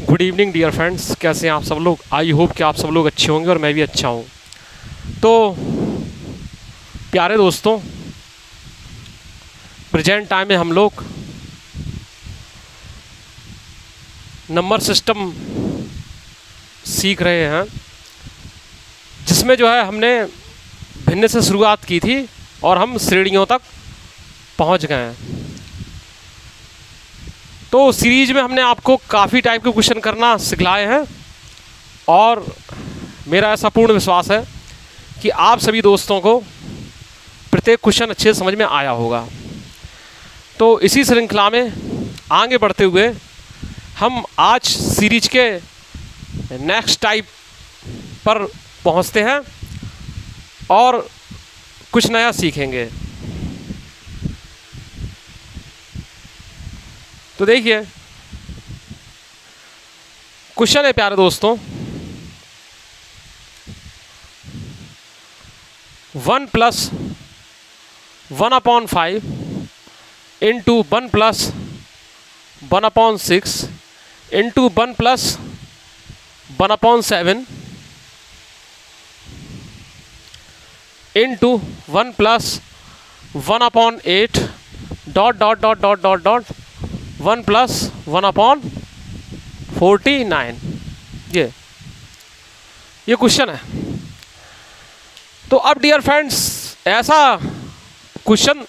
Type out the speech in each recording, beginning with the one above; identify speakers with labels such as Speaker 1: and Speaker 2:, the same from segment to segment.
Speaker 1: Good evening dear friends, कैसे हैं आप सब लोग। आई होप कि आप सब लोग अच्छे होंगे और मैं भी अच्छा हूँ। तो प्यारे दोस्तों, प्रेजेंट टाइम में हम लोग नंबर सिस्टम सीख रहे हैं, जिसमें जो है हमने भिन्न से शुरुआत की थी और हम श्रेणियों तक पहुंच गए हैं। तो सीरीज में हमने आपको काफ़ी टाइप के क्वेश्चन करना सिखलाए हैं और मेरा ऐसा पूर्ण विश्वास है कि आप सभी दोस्तों को प्रत्येक क्वेश्चन अच्छे समझ में आया होगा। तो इसी श्रृंखला में आगे बढ़ते हुए हम आज सीरीज के नेक्स्ट टाइप पर पहुंचते हैं और कुछ नया सीखेंगे। तो देखिए, क्वेश्चन है प्यारे दोस्तों, 1 + 1/5 into 1 + 1/6 into 1 + 1/7 into 1 + 1/8 dot dot dot dot dot dot 1 + 1/49। ये क्वेश्चन है। तो अब डियर फ्रेंड्स, ऐसा क्वेश्चन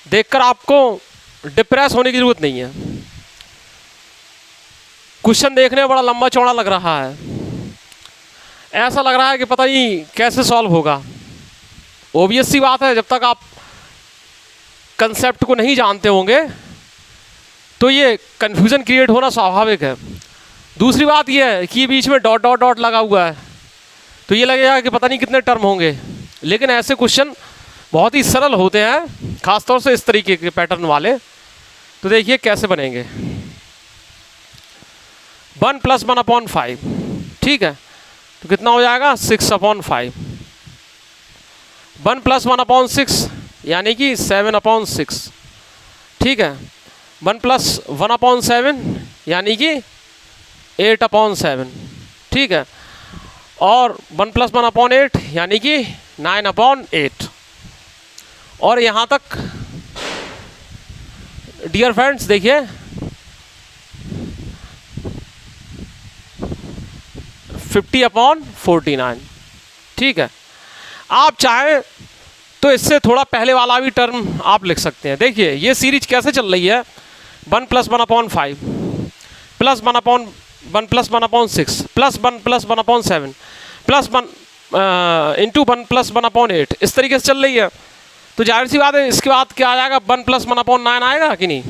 Speaker 1: देखकर आपको डिप्रेस होने की जरूरत नहीं है। क्वेश्चन देखने में बड़ा लंबा चौड़ा लग रहा है, ऐसा लग रहा है कि पता नहीं कैसे सॉल्व होगा। ऑब्वियस सी बात है, जब तक आप कंसेप्ट को नहीं जानते होंगे तो ये कन्फ्यूज़न क्रिएट होना स्वाभाविक है। दूसरी बात ये है कि बीच में डॉट डॉट डॉट लगा हुआ है, तो ये लगेगा कि पता नहीं कितने टर्म होंगे। लेकिन ऐसे क्वेश्चन बहुत ही सरल होते हैं, खासतौर से इस तरीके के पैटर्न वाले। तो देखिए कैसे बनेंगे। 1 + 1/5, ठीक है, तो कितना हो जाएगा 6/5। 1 + 1/6 यानी कि 7/6, ठीक है। 1 + 1/7 यानी कि 8/7, ठीक है। और 1 + 1/8 यानी कि 9/8। और यहाँ तक डियर फ्रेंड्स देखिए, 50/49, ठीक है। आप चाहें तो इससे थोड़ा पहले वाला भी टर्म आप लिख सकते हैं। देखिए ये सीरीज कैसे चल रही है। 1 + 1/5 प्लस 1 + 1/6 प्लस 1 + 1/7 प्लस 1 इंटू 1 + 1/8, इस तरीके से चल रही है। तो जाहिर सी बात है, इसके बाद क्या आ जाएगा, 1 + 1/9 आएगा कि नहीं।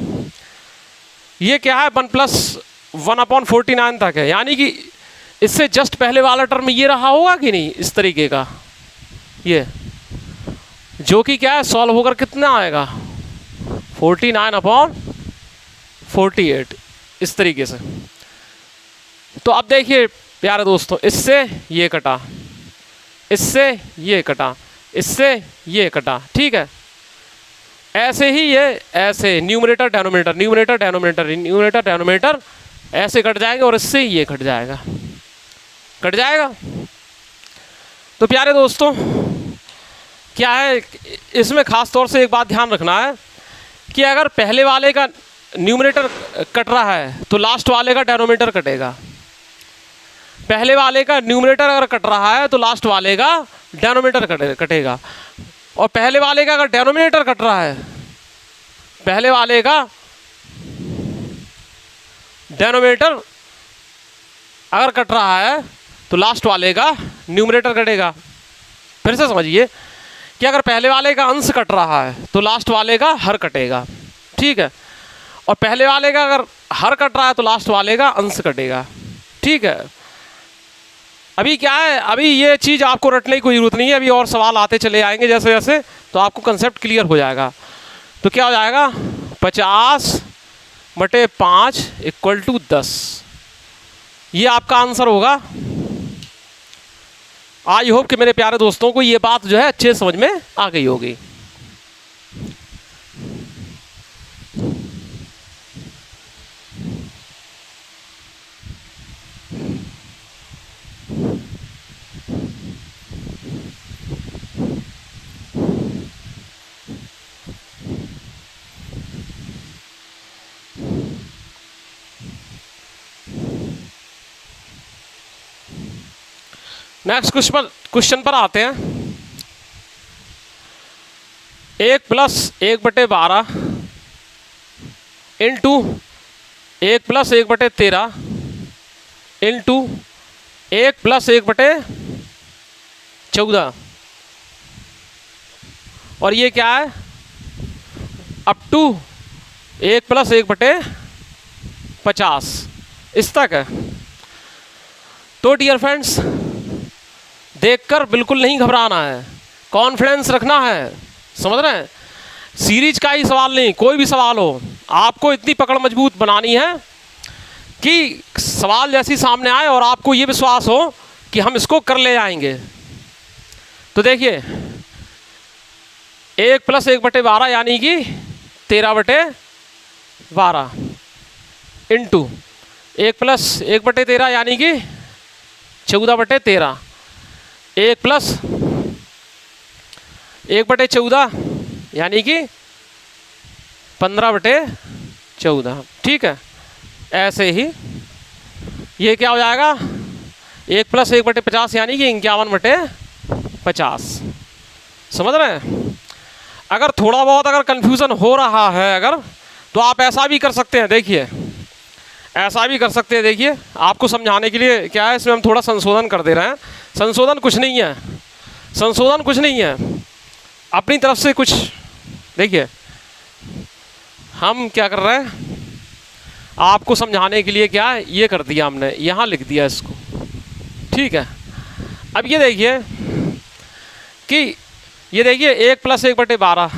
Speaker 1: ये क्या है, 1 + 1/49 तक है, यानी कि इससे जस्ट पहले वाला टर्म ये रहा होगा कि नहीं, इस तरीके का। ये जो कि क्या है, सॉल्व होकर कितना आएगा 49/48, इस तरीके से। तो अब देखिए प्यारे दोस्तों, इससे ये कटा, इससे ये कटा, इससे ये कटा, ठीक है। ऐसे ही ये ऐसे numerator denominator, numerator denominator, numerator denominator ऐसे कट जाएंगे और इससे ये कट जाएगा, कट जाएगा। तो प्यारे दोस्तों क्या है, इसमें ख़ास तौर से एक बात ध्यान रखना है कि अगर पहले वाले का न्यूमरेटर कट रहा है तो लास्ट वाले का डेनोमिनेटर कटेगा। पहले वाले का न्यूमरेटर अगर कट रहा है तो लास्ट वाले का डेनोमिनेटर कटेगा। और पहले वाले का अगर डेनोमिनेटर कट रहा है, पहले वाले का डेनोमिनेटर अगर कट रहा है तो लास्ट वाले का न्यूमरेटर कटेगा। फिर से समझिए कि अगर पहले वाले का अंश कट रहा है तो लास्ट वाले का हर कटेगा, ठीक है। और पहले वाले का अगर हर कट रहा है तो लास्ट वाले का अंश कटेगा, ठीक है। अभी क्या है, अभी ये चीज़ आपको रटने की कोई ज़रूरत नहीं है, अभी और सवाल आते चले आएंगे जैसे जैसे, तो आपको कंसेप्ट क्लियर हो जाएगा। तो क्या हो जाएगा, 50/5 = 10, ये आपका आंसर होगा। आई होप कि मेरे प्यारे दोस्तों को ये बात जो है अच्छे समझ में आ गई होगी। नेक्स्ट क्वेश्चन पर आते हैं। 1+1/12 इंटू 1+1/13 इंटू 1+1/14 और ये क्या है, अप टू 1+1/50 इस तक है। तो डियर फ्रेंड्स, देखकर बिल्कुल नहीं घबराना है, कॉन्फिडेंस रखना है, समझ रहे हैं। सीरीज का ही सवाल नहीं, कोई भी सवाल हो, आपको इतनी पकड़ मजबूत बनानी है कि सवाल जैसी सामने आए और आपको ये विश्वास हो कि हम इसको कर ले आएंगे। तो देखिए 1+1/12 यानी कि 13/12 इंटू 1+1/13 यानी कि 14/13, 1+1/14 यानी कि 15/14। ठीक है, ऐसे ही ये क्या हो जाएगा, 1+1/50 यानी कि 51/50। समझ रहे हैं। अगर थोड़ा बहुत अगर कन्फ्यूज़न हो रहा है अगर, तो आप ऐसा भी कर सकते हैं। देखिए ऐसा भी कर सकते हैं, देखिए आपको समझाने के लिए क्या है, इसमें हम थोड़ा संशोधन कर दे रहे हैं। संशोधन कुछ नहीं है, संशोधन कुछ नहीं है, अपनी तरफ से कुछ। देखिए हम क्या कर रहे हैं, आपको समझाने के लिए क्या है, ये कर दिया हमने, यहाँ लिख दिया इसको। ठीक है, अब ये देखिए कि ये देखिए 1+1/12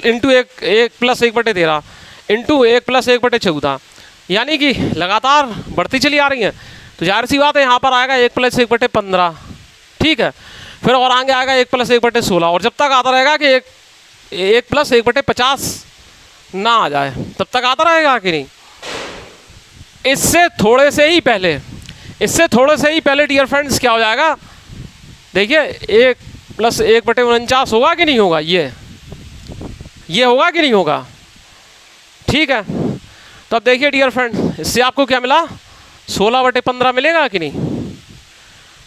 Speaker 1: इंटू 1+1/13 इंटू 1+1/14 यानी कि लगातार बढ़ती चली आ रही हैं। तो जाहिर सी बात है यहाँ पर आएगा 1+1/15। ठीक है, फिर और आगे आएगा 1+1/16 और जब तक आता रहेगा कि 1+1/50 ना आ जाए तब तक आता रहेगा कि नहीं। इससे थोड़े से ही पहले डियर फ्रेंड्स क्या हो जाएगा, देखिए 1+1/49 होगा कि नहीं होगा, ये होगा कि नहीं होगा। ठीक है, तो अब देखिए डियर फ्रेंड, इससे आपको क्या मिला, 16/15 मिलेगा कि नहीं,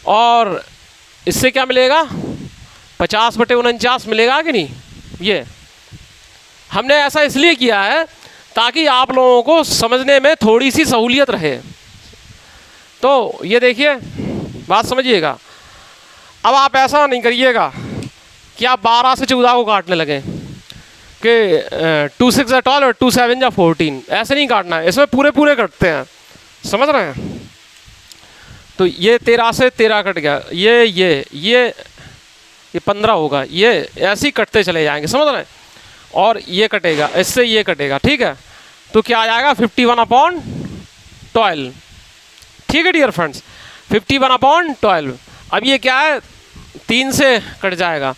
Speaker 1: और इससे क्या मिलेगा, 50/49 मिलेगा कि नहीं। ये हमने ऐसा इसलिए किया है ताकि आप लोगों को समझने में थोड़ी सी सहूलियत रहे। तो ये देखिए बात समझिएगा। अब आप ऐसा नहीं करिएगा कि आप 12 से 14 को काटने लगे कि 2 6 या 12 और 2 7 या 14, ऐसे नहीं काटना है, इसमें पूरे पूरे कटते हैं, समझ रहे हैं। तो ये 13 से 13 कट गया, ये 15 होगा, ये ऐसे ही कटते चले जाएंगे, समझ रहे हैं। और ये कटेगा, इससे ये कटेगा। ठीक है, तो क्या आ जाएगा 51/12। ठीक है डियर फ्रेंड्स, 51/12। अब ये क्या है, 3 से कट जाएगा,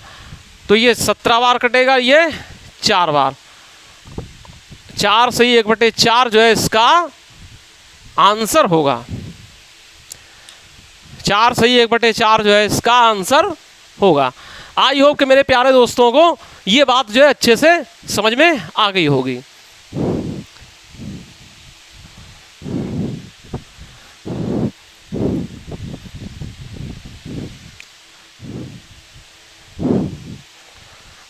Speaker 1: तो ये 17 बार कटेगा, ये 4 बार। 4 से ही 1/4 जो है इसका आंसर होगा। 4 से ही 1/4 जो है इसका आंसर होगा। आई होप कि मेरे प्यारे दोस्तों को ये बात जो है अच्छे से समझ में आ गई होगी।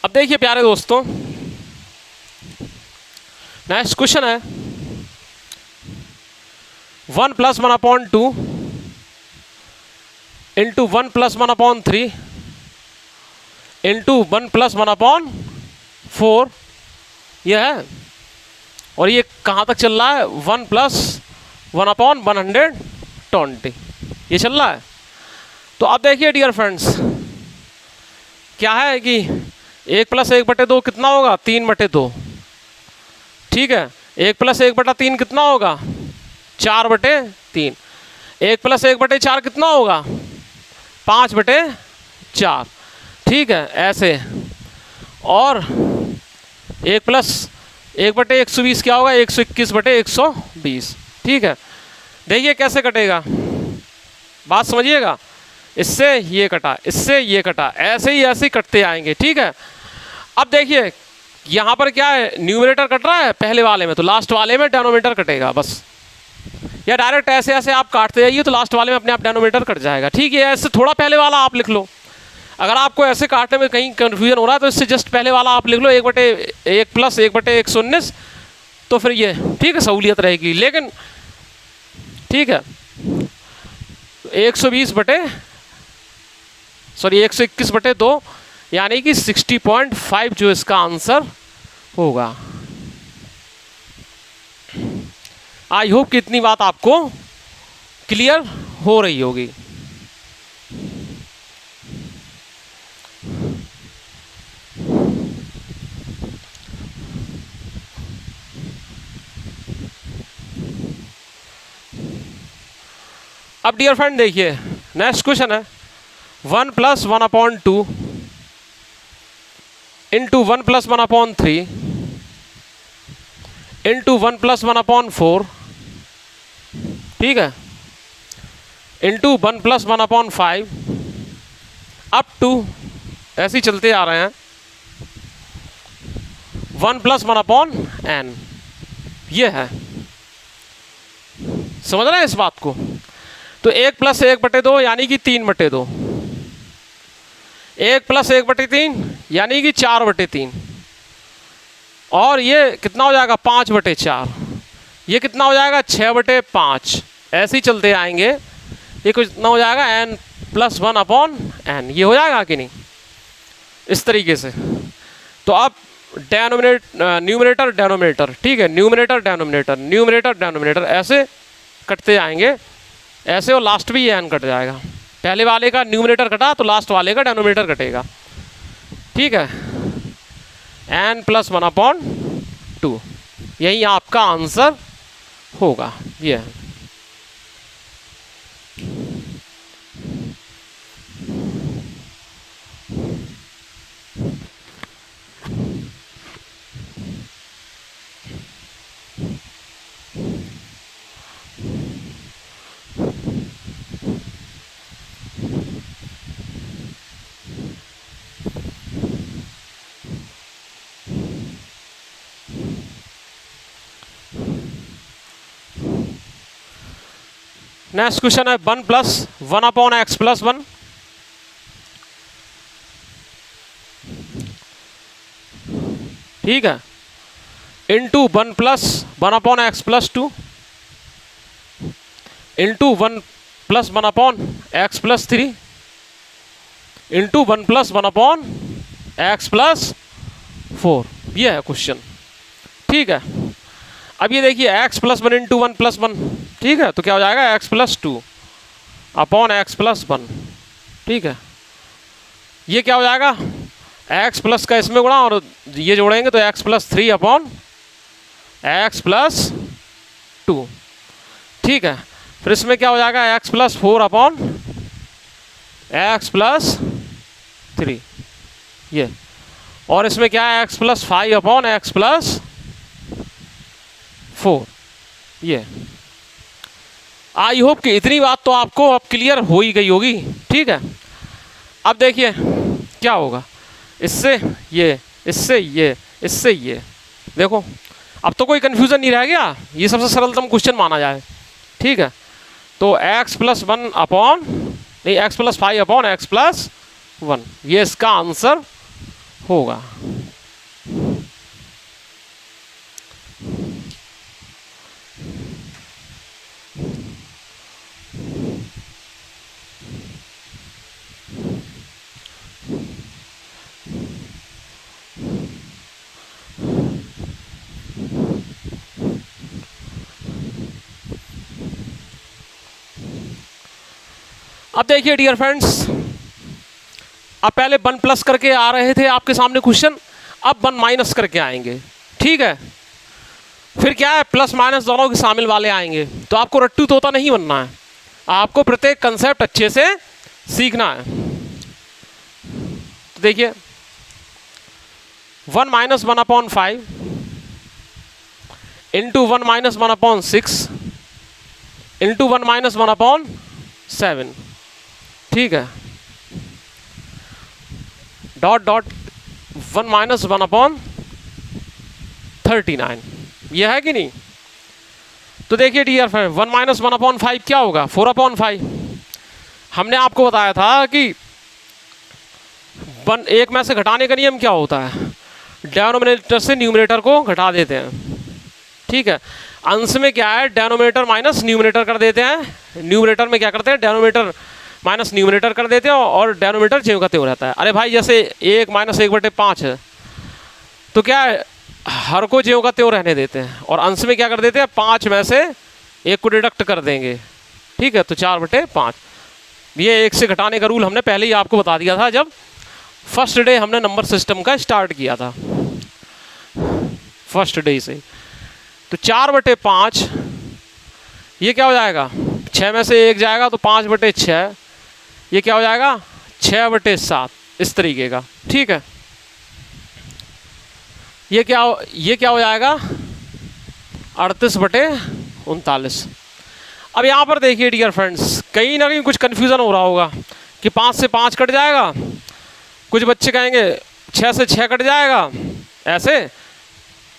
Speaker 1: अब देखिए प्यारे दोस्तों, नेक्स्ट क्वेश्चन है 1 + 1/2 इंटू 1 + 1/3 इंटू 1 + 1/4 यह है। और ये कहाँ तक चल रहा है, 1 + 1/120 ये चल रहा है। तो अब देखिए डियर फ्रेंड्स, क्या है कि 1 + 1/2 कितना होगा, 3/2। ठीक है, 1 + 1/3 कितना होगा, 4/3। 1 + 1/4 कितना होगा, 5/4। ठीक है, ऐसे। और 1 + 1/120 क्या होगा, 121/120। ठीक है, देखिए कैसे कटेगा, बात समझिएगा। इससे ये कटा, इससे ये कटा, ऐसे ही कटते आएंगे। ठीक है, अब देखिए यहाँ पर क्या है, न्यूमरेटर कट रहा है पहले वाले में, तो लास्ट वाले में डिनोमिनेटर कटेगा बस। या डायरेक्ट ऐसे ऐसे आप काटते जाइए तो लास्ट वाले में अपने आप डिनोमिनेटर कट जाएगा। ठीक है, ऐसे थोड़ा पहले वाला आप लिख लो। अगर आपको ऐसे काटने में कहीं कन्फ्यूजन हो रहा है तो इससे जस्ट पहले वाला आप लिख लो 1/1 प्लस 1/119, तो फिर ये ठीक है सहूलियत रहेगी। लेकिन ठीक है 121/2 यानी कि 60.5 जो इसका आंसर होगा। आई होप कि इतनी बात आपको क्लियर हो रही होगी। अब डियर फ्रेंड देखिए नेक्स्ट क्वेश्चन है 1 + 1/2 इंटू 1 + 1/3 इंटू 1 + 1/4, ठीक है, इंटू 1 + 1/5 अप टू ऐसे ही चलते आ रहे हैं 1 + 1/n। ये है, समझ रहे हैं इस बात को? तो 1 + 1/2 यानी कि 3/2, 1 + 1/3 यानी कि 4/3, और ये कितना हो जाएगा 5/4, ये कितना हो जाएगा 6/5। ऐसे ही चलते आएंगे, ये कितना हो जाएगा n + 1/n। ये हो जाएगा कि नहीं इस तरीके से। तो अब न्यूमरेटर डेनोमिनेटर, ठीक है, न्यूमरेटर डेनोमिनेटर, न्यूमरेटर डेनोमिनेटर ऐसे कटते जाएंगे ऐसे, और लास्ट भी ये n कट जाएगा। पहले वाले का न्यूमरेटर कटा तो लास्ट वाले का डेनोमिनेटर कटेगा, ठीक है, n + 1/2। यही आपका आंसर होगा। ये है। नेक्स्ट क्वेश्चन है 1 + 1/x + 1, ठीक है, into 1 + 1/x + 2 into 1 + 1/x + 3 into 1 + 1/x + 4। ये है क्वेश्चन, ठीक है। अब ये देखिए x + 1 इंटू 1 + 1, ठीक है, तो क्या हो जाएगा x + 2/x + 1, ठीक है। ये क्या हो जाएगा x प्लस का इसमें गुणा और ये जोड़ेंगे तो x + 3/x + 2, ठीक है। फिर इसमें क्या हो जाएगा x + 4/x + 3, ये, और इसमें क्या है x + 5/x + 4। ये आई होप कि इतनी बात तो आपको अब क्लियर हो ही गई होगी, ठीक है। अब देखिए क्या होगा, इससे ये, इससे ये, इससे ये, देखो अब तो कोई कंफ्यूजन नहीं रह गया। ये सबसे सरलतम क्वेश्चन माना जाए, ठीक है। तो x + 5/x + 1, ये इसका आंसर होगा। अब देखिए डियर फ्रेंड्स, अब पहले 1 प्लस करके आ रहे थे आपके सामने क्वेश्चन, अब 1 माइनस करके आएंगे, ठीक है। फिर क्या है प्लस माइनस दोनों के शामिल वाले आएंगे। तो आपको रट्टू तोता नहीं बनना है, आपको प्रत्येक कंसेप्ट अच्छे से सीखना है। तो देखिए 1 - 1/5 इंटू 1 - 1/6 इंटू 1 - 1/7, ठीक है, डॉट डॉट 1 - 1/39, यह है कि नहीं। तो देखिए डियर फ्रेंड, 1 माइनस 1/5 क्या होगा? 4/5। हमने आपको बताया था कि एक में से घटाने का नियम क्या होता है? डिनोमिनेटर से न्यूमरेटर को घटा देते हैं, ठीक है। अंश में क्या है? डिनोमिनेटर माइनस न्यूमरेटर कर देते हैं। न्यूमरेटर में क्या करते हैं? डिनोमिनेटर माइनस न्यूमरेटर कर देते हैं और डिनोमिनेटर ज्यों का त्यों रहता है। अरे भाई जैसे 1 माइनस 1/5 है तो क्या है, हर को ज्यों का त्यों रहने देते हैं और अंश में क्या कर देते हैं? 5 में से 1 को डिडक्ट कर देंगे, ठीक है। तो 4/5। ये 1 से घटाने का रूल हमने पहले ही आपको बता दिया था जब फर्स्ट डे हमने नंबर सिस्टम का स्टार्ट किया था, फर्स्ट डे से। तो 4/5 ये क्या हो जाएगा? 6 में से 1 जाएगा तो 5/6, ये क्या हो जाएगा? 6/7, इस तरीके का, ठीक है। ये क्या हो जाएगा? 38/39। अब यहाँ पर देखिए डियर फ्रेंड्स, कहीं ना कहीं कुछ कन्फ्यूज़न हो रहा होगा कि 5 से 5 कट जाएगा, कुछ बच्चे कहेंगे 6 से 6 कट जाएगा, ऐसे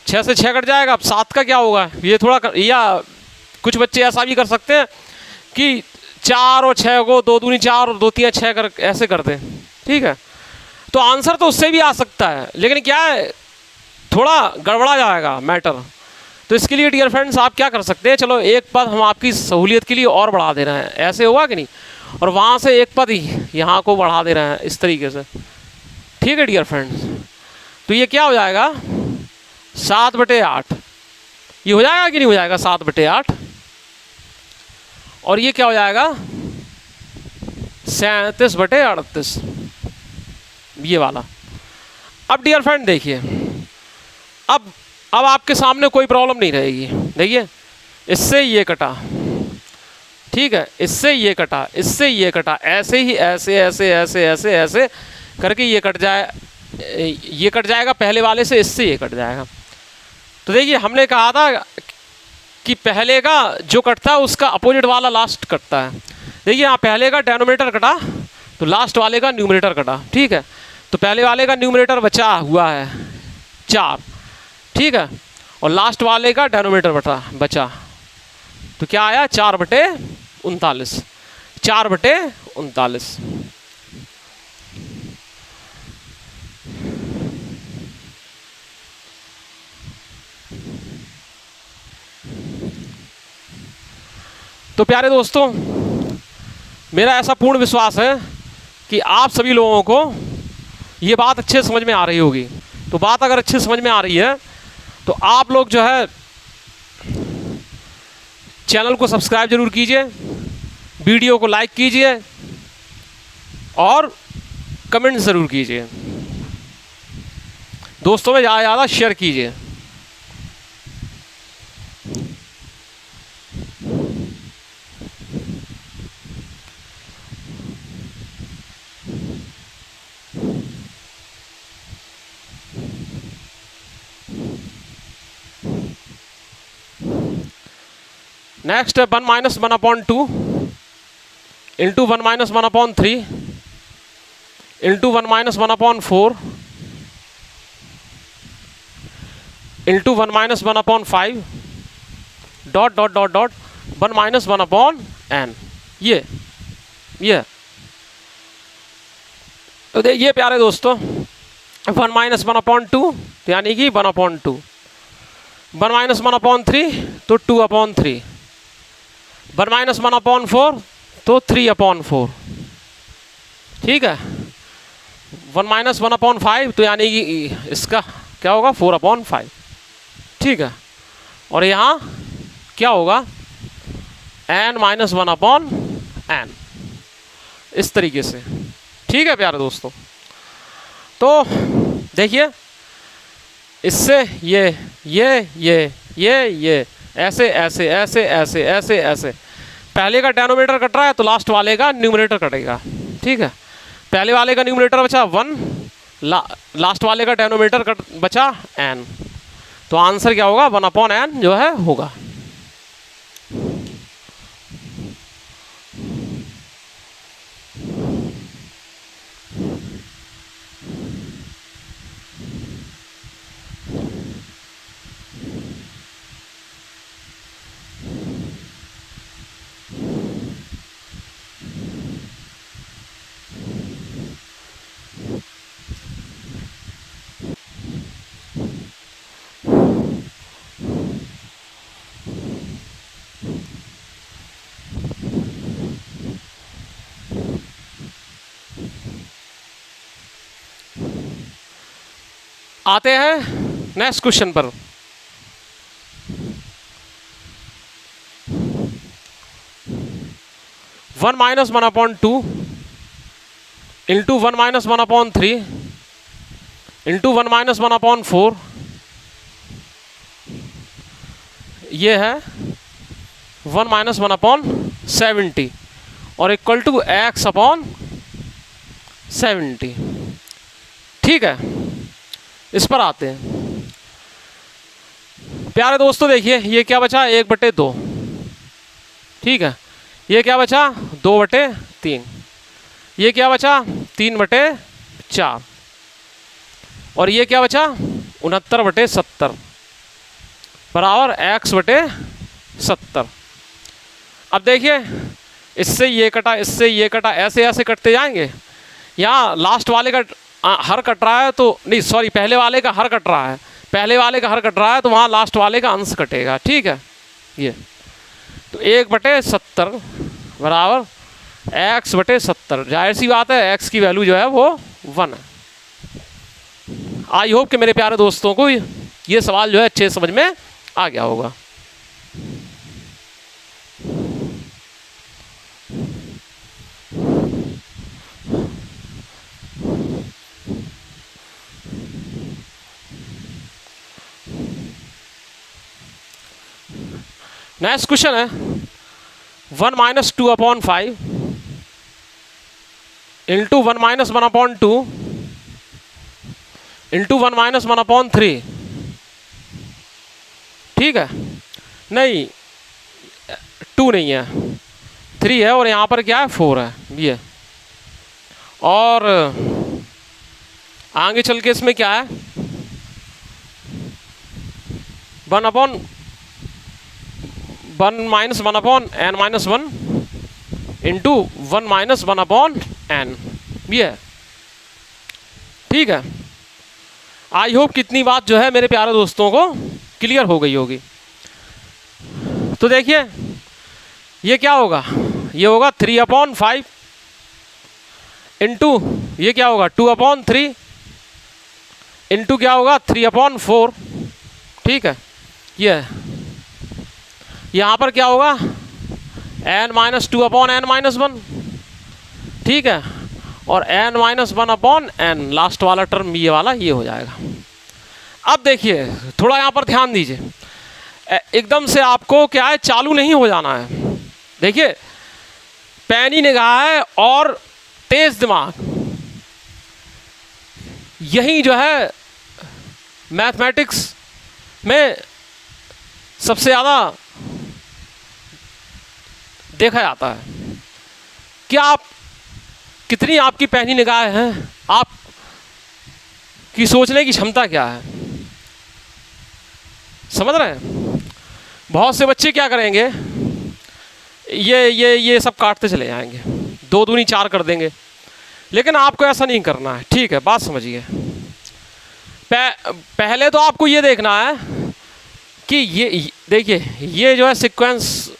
Speaker 1: 6 से 6 कट जाएगा, अब 7 का क्या होगा? ये थोड़ा या कुछ बच्चे ऐसा भी कर सकते हैं कि 4 और 6 को 2 दूनी 4 और 2 3 6 कर ऐसे करते हैं, ठीक है। तो आंसर तो उससे भी आ सकता है, लेकिन क्या है, थोड़ा गड़बड़ा जाएगा मैटर। तो इसके लिए डियर फ्रेंड्स आप क्या कर सकते हैं, चलो एक पद हम आपकी सहूलियत के लिए और बढ़ा दे रहे हैं, ऐसे हुआ कि नहीं, और वहाँ से एक पद ही यहाँ को बढ़ा दे रहे हैं इस तरीके से, ठीक है डियर फ्रेंड्स। तो ये क्या हो जाएगा? 7/8। ये हो जाएगा कि नहीं हो जाएगा? 7/8। और ये क्या हो जाएगा? 37/38, ये वाला। अब डियर फ्रेंड देखिए, अब आपके सामने कोई प्रॉब्लम नहीं रहेगी। देखिए इससे ये कटा, ठीक है, इससे ये कटा, इससे ये कटा, ऐसे ही ऐसे ऐसे ऐसे ऐसे ऐसे करके ये कट जाएगा पहले वाले से, इससे ये कट जाएगा। तो देखिए हमने कहा था कि पहले का जो कटता है उसका अपोजिट वाला लास्ट कटता है। देखिए यहाँ पहले का डिनोमिनेटर कटा तो लास्ट वाले का न्यूमरेटर कटा, ठीक है। तो पहले वाले का न्यूमरेटर बचा हुआ है 4, ठीक है, और लास्ट वाले का डिनोमिनेटर बचा, तो क्या आया? 4/39, 4/39। तो प्यारे दोस्तों, मेरा ऐसा पूर्ण विश्वास है कि आप सभी लोगों को ये बात अच्छे समझ में आ रही होगी। तो बात अगर अच्छे समझ में आ रही है तो आप लोग जो है चैनल को सब्सक्राइब जरूर कीजिए, वीडियो को लाइक कीजिए और कमेंट ज़रूर कीजिए, दोस्तों में ज़्यादा से ज़्यादा शेयर कीजिए। नेक्स्ट है 1 minus 1/2 into 1 minus 1/3 into 1 minus 1/4 into 1 minus 1/5 dot dot dot dot 1 minus 1/n। ये तो देखिए प्यारे दोस्तों, 1 माइनस 1/2 यानी कि 1/2, 1 माइनस 1/3 तो 2/3, 1 माइनस 1/4 तो 3/4, ठीक है। 1 माइनस 1/5 तो यानी कि इसका क्या होगा? 4/5, ठीक है। और यहाँ क्या होगा? n माइनस 1/n, इस तरीके से, ठीक है प्यारे दोस्तों। तो देखिए इससे ये ऐसे ऐसे ऐसे ऐसे ऐसे ऐसे, पहले का डिनोमिनेटर कट रहा है तो लास्ट वाले का न्यूमरेटर कटेगा, ठीक है। पहले वाले का न्यूमरेटर बचा 1, लास्ट वाले का डिनोमिनेटर बचा n, तो आंसर क्या होगा? 1/n जो है होगा। आते हैं नेक्स्ट क्वेश्चन पर। One minus one upon two into one minus one upon three into one minus one upon four, ये है वन माइनस वन अपॉन 70 और इक्वल टू एक्स अपॉन 70। ठीक है, इस पर आते हैं। प्यारे दोस्तों देखिए ये क्या बचा, 1/2। ठीक है, ये क्या बचा, 2/3। ये क्या बचा, 3/4। और ये क्या बचा, 69/70 बराबर x/70। अब देखिए इससे ये कटा, इससे ये कटा, ऐसे ऐसे कटते जाएंगे। यहाँ लास्ट वाले का हर कट रहा है तो नहीं, सॉरी, पहले वाले का हर कट रहा है, पहले वाले का हर कट रहा है तो वहाँ लास्ट वाले का अंश कटेगा। ठीक है, ये तो 1/70 बराबर x/70। जाहिर सी बात है x की वैल्यू जो है वो 1 है। आई होप कि मेरे प्यारे दोस्तों को ये सवाल जो है अच्छे समझ में आ गया होगा। नेक्स्ट क्वेश्चन है 1 minus 2/5 into 1 minus 1/2 into 1 minus 1/3। ठीक है, नहीं 2 नहीं है, 3 है और यहाँ पर क्या है 4 है ये। और आगे चल के इसमें क्या है 1 minus 1/n-1 into 1 minus 1/n ये है। ठीक है, आई होप कितनी बात जो है मेरे प्यारे दोस्तों को क्लियर हो गई होगी। तो देखिए ये क्या होगा, ये होगा 3/5 इंटू ये क्या होगा 2/3 इंटू क्या होगा 3/4। ठीक है, ये है। यहाँ पर क्या होगा n-2/n-1। ठीक है, और n-1/n लास्ट वाला टर्म ये वाला ये हो जाएगा। अब देखिए थोड़ा यहाँ पर ध्यान दीजिए, एकदम से आपको क्या है चालू नहीं हो जाना है। देखिए पैनी निगाह है और तेज दिमाग, यही जो है मैथमेटिक्स में सबसे ज़्यादा देखा जाता है। क्या आप कितनी आपकी पैनी निगाह है, आप की सोचने की क्षमता क्या है, समझ रहे हैं। बहुत से बच्चे क्या करेंगे, ये सब काटते चले जाएंगे, 2 दूनी 4 कर देंगे, लेकिन आपको ऐसा नहीं करना है। ठीक है, बात समझिए। पहले तो आपको ये देखना है कि ये देखिए ये जो है सीक्वेंस,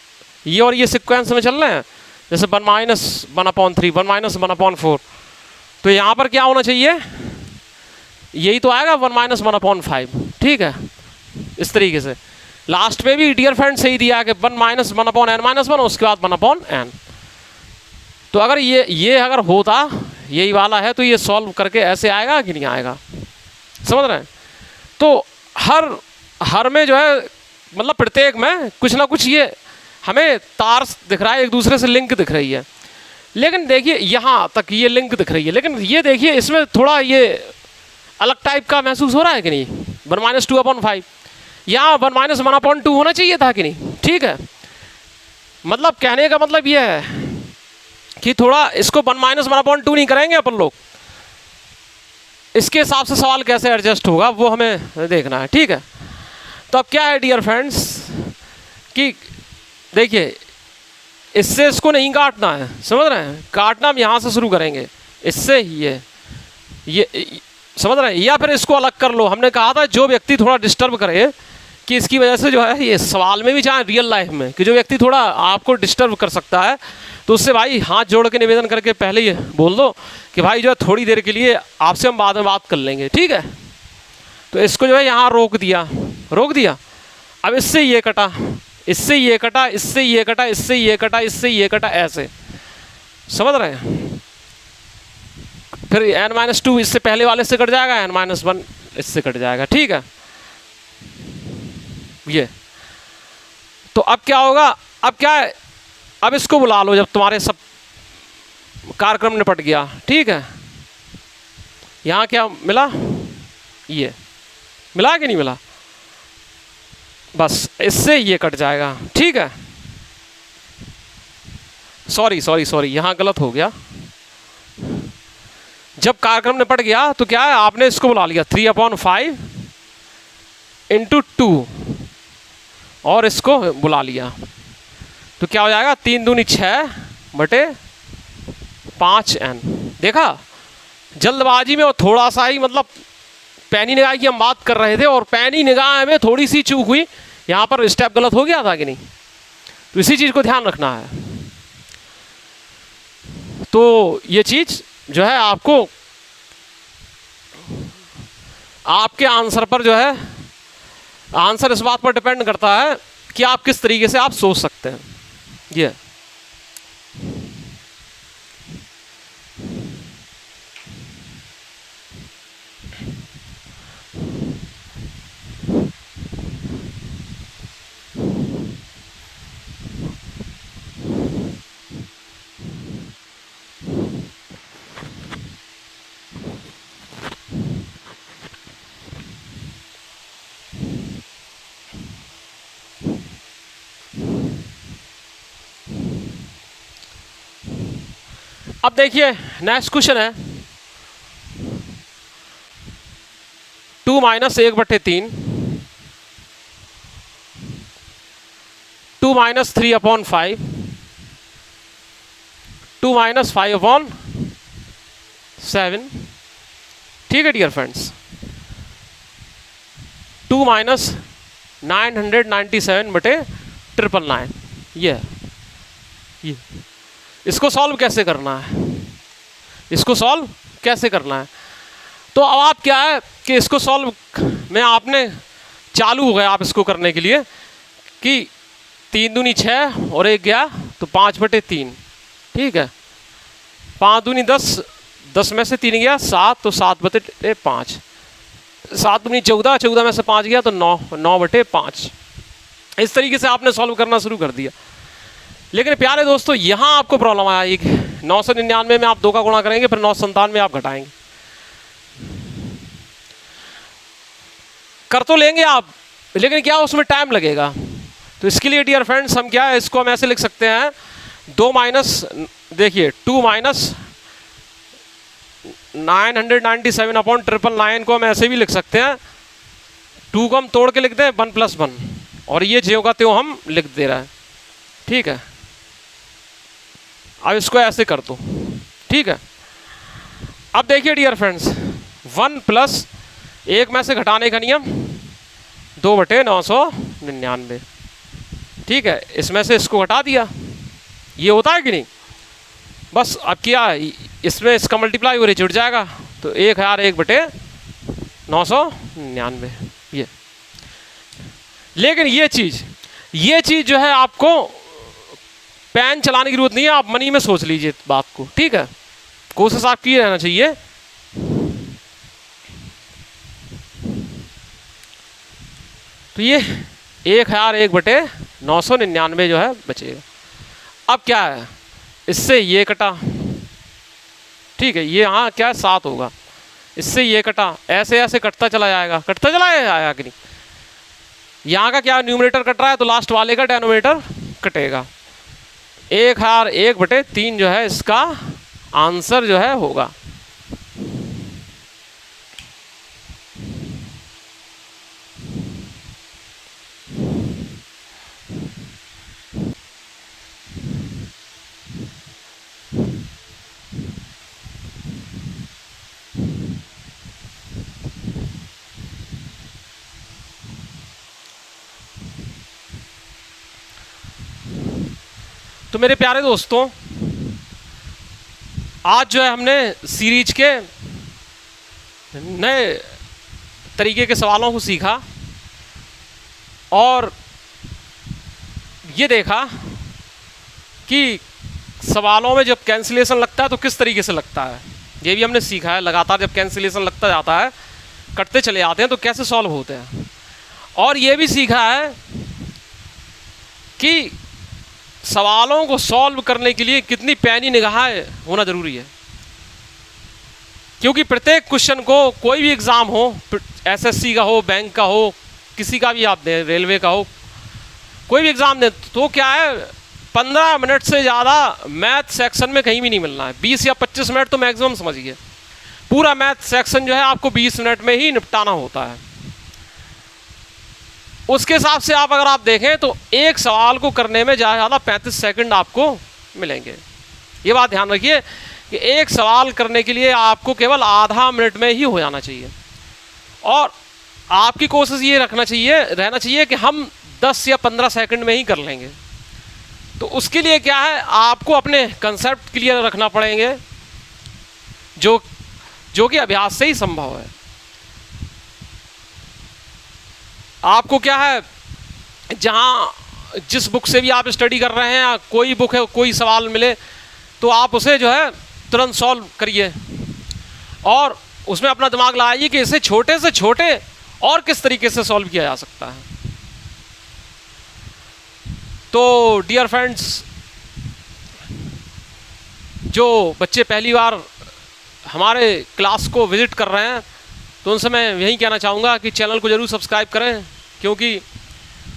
Speaker 1: ये और ये सीक्वेंस में चल रहे हैं, जैसे 1 माइनस 1/3 1 माइनस 1/4। तो यहाँ पर क्या होना चाहिए, यही तो आएगा 1 माइनस 1/5। ठीक है, इस तरीके से लास्ट में भी डियर फ्रेंड सही दिया कि 1 माइनस 1/n-1 उसके बाद 1/n। तो अगर ये अगर होता यही वाला है तो ये सॉल्व करके ऐसे आएगा कि नहीं आएगा, समझ रहे हैं। तो हर में जो है मतलब प्रत्येक में कुछ ना कुछ ये हमें तार दिख रहा है, एक दूसरे से लिंक दिख रही है। लेकिन देखिए यहाँ तक ये लिंक दिख रही है, लेकिन ये देखिए इसमें थोड़ा ये अलग टाइप का महसूस हो रहा है कि नहीं। 1 माइनस 2/5 यहाँ 1 माइनस 1/2 होना चाहिए था कि नहीं। ठीक है, मतलब कहने का मतलब ये है कि थोड़ा इसको 1 माइनस 1/2 नहीं करेंगे अपन लोग, इसके हिसाब से सवाल कैसे एडजस्ट होगा वो हमें देखना है। ठीक है, तो अब क्या है डियर फ्रेंड्स कि देखिए इससे इसको नहीं काटना है, समझ रहे हैं। काटना हम यहाँ से शुरू करेंगे, इससे ये समझ रहे हैं, या फिर इसको अलग कर लो। हमने कहा था जो व्यक्ति थोड़ा डिस्टर्ब करे कि इसकी वजह से जो है ये सवाल में भी चाहे रियल लाइफ में कि जो व्यक्ति थोड़ा आपको डिस्टर्ब कर सकता है, तो उससे भाई हाथ जोड़ के निवेदन करके पहले ये बोल दो कि भाई जो है थोड़ी देर के लिए आपसे हम बाद में बात कर लेंगे। ठीक है, तो इसको जो है यहाँ रोक दिया। अब इससे ये कटा, इससे ये कटा, इससे ये कटा, इससे ये कटा, इससे ये कटा, ऐसे समझ रहे हैं। फिर n-2 इससे पहले वाले से कट जाएगा, n-1 इससे कट जाएगा, ठीक है। ये तो अब क्या होगा, अब क्या है, अब इसको बुला लो जब तुम्हारे सब कार्यक्रम निपट गया, ठीक है। यहाँ क्या मिला, ये मिला कि नहीं मिला, बस इससे ये कट जाएगा, ठीक है। सॉरी यहाँ गलत हो गया। जब कार्यक्रम निपट गया तो क्या है, आपने इसको बुला लिया 3/5 × 2 और इसको बुला लिया, तो क्या हो जाएगा 3 दूनी 6/5n। देखा, जल्दबाजी में और थोड़ा सा ही, मतलब पैनी निगाह की हम बात कर रहे थे और पैनी निगाह में थोड़ी सी चूक हुई, यहाँ पर स्टेप गलत हो गया था कि नहीं, तो इसी चीज़ को ध्यान रखना है। तो ये चीज़ जो है आपको आपके आंसर पर जो है, आंसर इस बात पर डिपेंड करता है कि आप किस तरीके से आप सोच सकते हैं। ये अब देखिए नेक्स्ट क्वेश्चन है 2 - 1/3, 2 - 3/5, 2 - 5/7, ठीक है डियर फ्रेंड्स। 2 - 997/999, ये इसको सॉल्व कैसे करना है, इसको सॉल्व कैसे करना है। तो अब आप क्या है कि इसको सॉल्व में आपने चालू हो गए आप इसको करने के लिए कि 3 दूनी 6 और 1 गया तो 5/3, ठीक है। 5 दूनी 10, 10 में से 3 गया 7, तो 7/5, 7 दूनी 14, 14 में से 5 गया तो 9, 9/5। इस तरीके से आपने सॉल्व करना शुरू कर दिया। लेकिन प्यारे दोस्तों यहाँ आपको प्रॉब्लम आया, एक 999 में आप 2 का गुणा करेंगे, फिर 997 में आप घटाएंगे, कर तो लेंगे आप, लेकिन क्या उसमें टाइम लगेगा। तो इसके लिए डियर फ्रेंड्स हम क्या है, इसको हम ऐसे लिख सकते हैं, 2 माइनस, देखिए 2 - 997/999 को हम ऐसे भी लिख सकते हैं, 2 को हम तोड़ के लिख दें 1 + 1, और ये ज्यों का त्यों हम लिख दे रहे हैं, ठीक है। अब इसको ऐसे कर दो, ठीक है। अब देखिए डियर फ्रेंड्स, 1 + 1 में से घटाने का नियम 2/999, ठीक है। इसमें से इसको घटा दिया, ये होता है कि नहीं, बस अब क्या इसमें इसका मल्टीप्लाई हो रही जुड़ जाएगा, तो 1001/999 ये। लेकिन ये चीज़ जो है आपको पेन चलाने की जरूरत नहीं है, आप मनी में सोच लीजिए बात को, ठीक है। कोशिश आपकी रहना चाहिए। तो ये 1001/999 जो है बचेगा। अब क्या है, इससे ये कटा, ठीक है, ये यहाँ क्या है 7 होगा, इससे ये कटा, ऐसे ऐसे कटता चला जाएगा, कटता चला जाएगा कि नहीं। यहाँ का क्या न्यूमरेटर कट रहा है, तो लास्ट वाले का डेनोमिनेटर कटेगा। 1001/3 जो है इसका आंसर जो है होगा। तो मेरे प्यारे दोस्तों, आज जो है हमने सीरीज के नए तरीके के सवालों को सीखा और ये देखा कि सवालों में जब कैंसिलेशन लगता है तो किस तरीके से लगता है, ये भी हमने सीखा है। लगातार जब कैंसिलेशन लगता जाता है, कटते चले जाते हैं, तो कैसे सॉल्व होते हैं। और ये भी सीखा है कि सवालों को सॉल्व करने के लिए कितनी पैनी निगाहें होना ज़रूरी है, क्योंकि प्रत्येक क्वेश्चन को, कोई भी एग्ज़ाम हो, एसएससी का हो, बैंक का हो, किसी का भी आप दें, रेलवे का हो, कोई भी एग्ज़ाम दें, तो क्या है 15 मिनट से ज़्यादा मैथ सेक्शन में कहीं भी नहीं मिलना है। 20 या 25 मिनट तो मैक्सिमम समझिए। पूरा मैथ सेक्शन जो है आपको 20 मिनट में ही निपटाना होता है। उसके हिसाब से अगर आप देखें तो एक सवाल को करने में ज़्यादा 35 सेकंड आपको मिलेंगे। ये बात ध्यान रखिए कि एक सवाल करने के लिए आपको केवल आधा मिनट में ही हो जाना चाहिए। और आपकी कोशिश ये रहना चाहिए कि हम 10 या 15 सेकंड में ही कर लेंगे। तो उसके लिए क्या है, आपको अपने कंसेप्ट क्लियर रखना पड़ेंगे, जो कि अभ्यास से ही संभव है। आपको क्या है, जिस बुक से भी आप स्टडी कर रहे हैं, कोई बुक है, कोई सवाल मिले तो आप उसे जो है तुरंत सॉल्व करिए और उसमें अपना दिमाग लगाइए कि इसे छोटे से छोटे और किस तरीके से सॉल्व किया जा सकता है। तो डियर फ्रेंड्स, जो बच्चे पहली बार हमारे क्लास को विज़िट कर रहे हैं, तो उनसे मैं यही कहना चाहूँगा कि चैनल को ज़रूर सब्सक्राइब करें, क्योंकि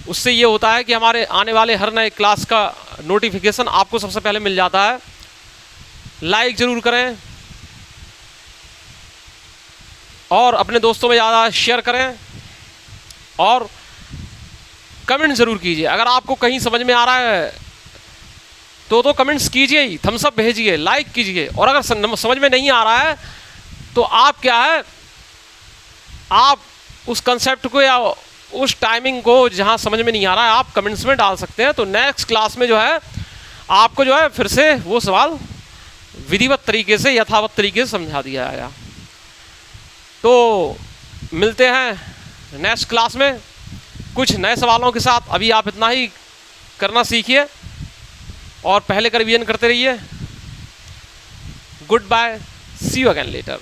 Speaker 1: उससे ये होता है कि हमारे आने वाले हर नए क्लास का नोटिफिकेशन आपको सबसे पहले मिल जाता है। लाइक ज़रूर करें और अपने दोस्तों में ज़्यादा शेयर करें और कमेंट ज़रूर कीजिए। अगर आपको कहीं समझ में आ रहा है तो कमेंट्स कीजिए ही, थम्स अप भेजिए, लाइक कीजिए। और अगर समझ में नहीं आ रहा है तो आप क्या है, आप उस कंसेप्ट को या उस टाइमिंग को जहां समझ में नहीं आ रहा है आप कमेंट्स में डाल सकते हैं। तो नेक्स्ट क्लास में जो है आपको जो है फिर से वो सवाल विधिवत तरीके से, यथावत तरीके से समझा दिया जाएगा। तो मिलते हैं नेक्स्ट क्लास में कुछ नए सवालों के साथ। अभी आप इतना ही करना सीखिए और पहले का रिवीजन करते रहिए। Good bye, see you again letter.